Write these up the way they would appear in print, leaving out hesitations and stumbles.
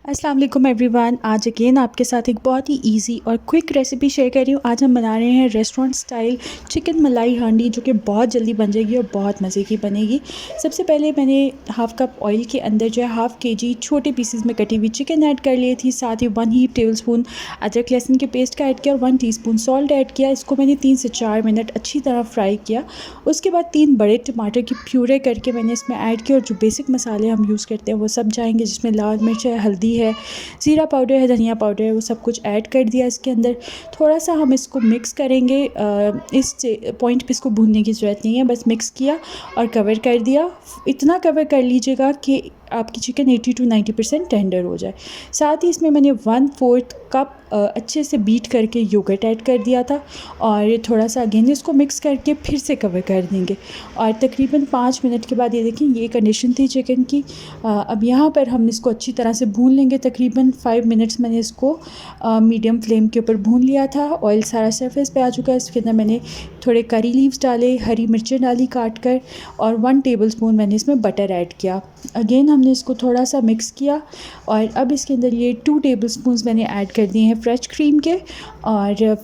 अस्सलाम वालेकुम एवरीवन। आज अगेन आपके साथ एक बहुत ही इजी और क्विक रेसिपी शेयर कर रही हूँ। आज हम बना रहे हैं रेस्टोरेंट स्टाइल चिकन मलाई हांडी, जो कि बहुत जल्दी बन जाएगी और बहुत मज़े की बनेगी। सबसे पहले मैंने हाफ़ कप ऑयल के अंदर जो है हाफ़ केजी छोटे पीसेस में कटी हुई चिकन ऐड कर ली थी। साथ ही 1 ही टेबलस्पून अदरक लहसुन के पेस्ट का ऐड किया और 1 टीस्पून सॉल्ट ऐड किया। इसको मैंने 3 से 4 मिनट अच्छी तरह फ्राई किया। उसके बाद 3 बड़े टमाटर की प्यूरे करके मैंने इसमें ऐड किया और जो बेसिक मसाले हम यूज़ करते हैं वो सब जाएंगे, जिसमें लाल मिर्च है, हल्दी है, ज़ीरा पाउडर है, धनिया पाउडर है, वो सब कुछ ऐड कर दिया इसके अंदर। थोड़ा सा हम इसको मिक्स करेंगे। इस पॉइंट पे इसको भूनने की ज़रूरत नहीं है, बस मिक्स किया और कवर कर दिया। इतना कवर कर लीजिएगा कि आपकी चिकन 80 to 90% टेंडर हो जाए। साथ ही इसमें मैंने 1/4 कप अच्छे से बीट करके योगर्ट ऐड कर दिया था और थोड़ा सा अगेन इसको मिक्स करके फिर से कवर कर देंगे और तकरीबन 5 मिनट के बाद ये देखें ये कंडीशन थी चिकन की। अब यहाँ पर हम इसको अच्छी तरह से भून लेंगे। तकरीबन 5 मिनट्स मैंने इसको मीडियम फ्लेम के ऊपर भून लिया था। ऑयल सारा सरफेस पे आ चुका है। इसके अंदर मैंने थोड़े करी लीव्स डाले, हरी मिर्चें डाली काट कर और 1 टेबलस्पून मैंने इसमें बटर ऐड किया। अगेन हमने इसको थोड़ा सा मिक्स किया और अब इसके अंदर ये 2 टेबलस्पून मैंने ऐड कर दिए हैं फ्रेश क्रीम के। और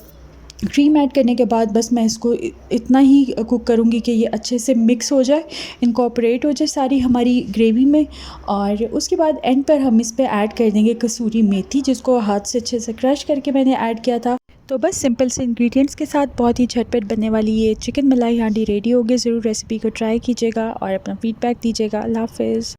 क्रीम ऐड करने के बाद बस मैं इसको इतना ही कुक करूँगी कि ये अच्छे से मिक्स हो जाए, इनकॉर्पोरेट हो जाए सारी हमारी ग्रेवी में। और उसके बाद एंड पर हम इस पे ऐड कर देंगे कसूरी मेथी, जिसको हाथ से अच्छे से क्रश करके मैंने ऐड किया था। तो बस सिंपल से इंग्रेडिएंट्स के साथ बहुत ही झटपट बनने वाली ये चिकन मलाई हांडी रेडी हो गई। ज़रूर रेसिपी को ट्राई कीजिएगा और अपना फीडबैक दीजिएगा। अल्लाह हाफ़िज़।